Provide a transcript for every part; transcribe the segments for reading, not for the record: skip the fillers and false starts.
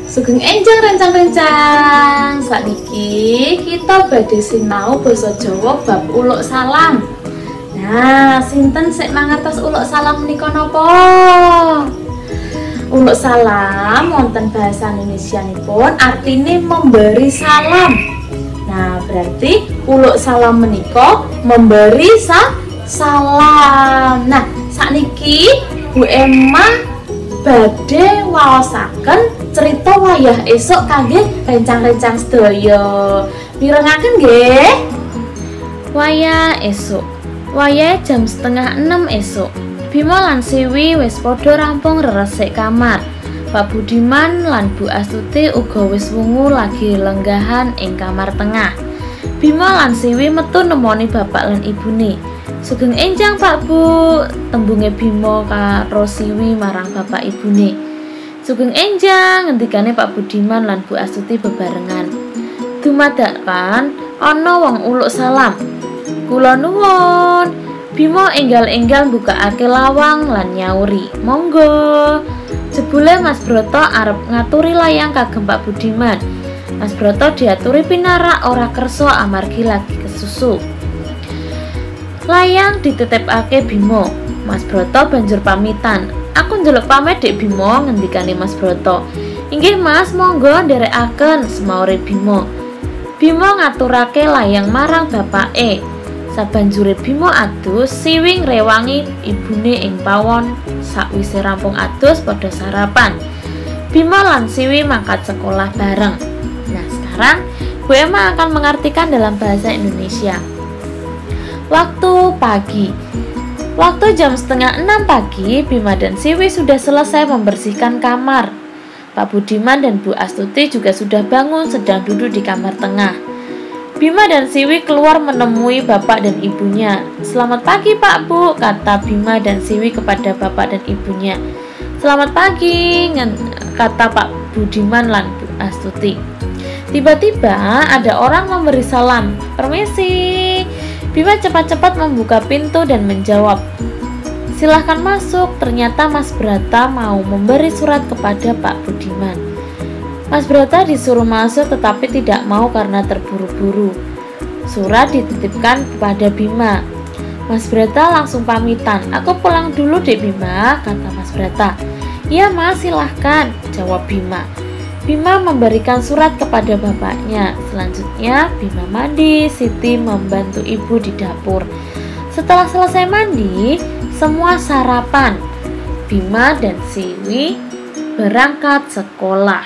Sugeng enjang rencang-rencang. Sakniki kita badhe sinau basa Jawa bab uluk salam. Nah, sinten sik mangertos uluk salam menika napa? Uluk salam wonten basa Indonesianipun artine memberi salam. Nah, berarti uluk salam menika memberi salam. Nah, sakniki Bu Emma badhe waosaken cerita wayah esuk kangge rencang-rencang sedaya. Mirengaken nggih. Wayah esuk. Wayah jam 5:30 esuk. Bima lan Siwi wis padha rampung reresik kamar. Pak Budiman lan Bu Astuti uga wis wungu lagi lenggahan ing kamar tengah. Bima lan Siwi metu nemoni bapak lan ibune. Sugeng enjang Pak Bu, tembunge Bima karo Siwi marang bapak ibune. Sugeng enjang, ngendikane Pak Budiman lan Bu Astuti bebarengan. Dumadakan ana wong uluk salam. Kula nuwun. Bima enggal-enggal mbukakake lawang lan nyauri. Monggo. Jebule Mas Broto arep ngaturi layang kagem Pak Budiman. Mas Broto diaturi pinarak ora kersa amargi lagi kesusu. Layang dititipake Bima. Mas Broto banjur pamitan. Aku njaluk pamit Dek Bima, ngendikane Mas Broto. Inggih Mas, monggo nderekaken, semaure Bima. Bima ngaturake layang marang bapake. Sabanjure Bima adus, Siwi ngrewangi ibune ing pawon. Sakwise rampung adus padha sarapan. Bima lan Siwi mangkat sekolah bareng. Nah, sekarang Bu Emma akan mengartikan dalam bahasa Indonesia. Waktu pagi. Waktu jam 5:30 pagi, Bima dan Siwi sudah selesai membersihkan kamar. Pak Budiman dan Bu Astuti juga sudah bangun, sedang duduk di kamar tengah. Bima dan Siwi keluar menemui bapak dan ibunya. "Selamat pagi Pak Bu," kata Bima dan Siwi kepada bapak dan ibunya. "Selamat pagi," kata Pak Budiman dan Bu Astuti. Tiba-tiba ada orang memberi salam. "Permisi." Bima cepat-cepat membuka pintu dan menjawab, "Silahkan masuk." Ternyata Mas Brata mau memberi surat kepada Pak Budiman. Mas Brata disuruh masuk tetapi tidak mau karena terburu-buru. Surat dititipkan kepada Bima. Mas Brata langsung pamitan. "Aku pulang dulu Dek Bima," kata Mas Brata. "Iya Mas, silahkan," jawab Bima. Bima memberikan surat kepada bapaknya. Selanjutnya Bima mandi, Siti membantu ibu di dapur. Setelah selesai mandi, semua sarapan. Bima dan Siwi berangkat sekolah.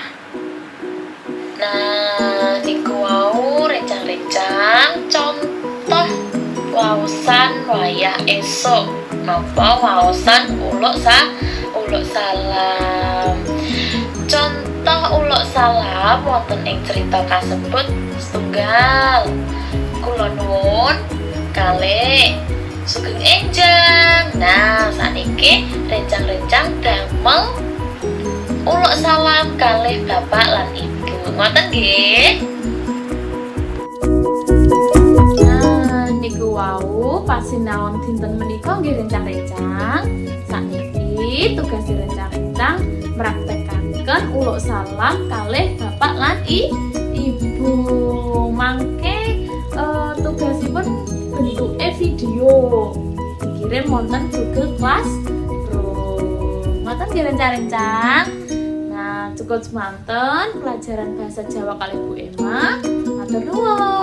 Nah, niku wau rencang-rencang contoh waosan wayah esuk. Napa waosan uluk salam. Contoh uluk salam wonten ing cerita kasebut setunggal. Kula nuwun kalih sugeng enjang. Nah, saniki rencang-rencang damel uluk salam kalih bapak lan ibu. Ngoten nggih. Nah, niku wau pasinaon dinten menika nggih rencang-rencang. Sakniki tugas rencang-rencang mraktekaken uluk salam kalih bapak lan ibu. Mangke tugasipun bentuke video. Dikirim wonten Google Classroom. Ngoten nggih rencang-rencang. Cukup semanten pelajaran bahasa Jawa kali Bu Emma. Matur nuwun.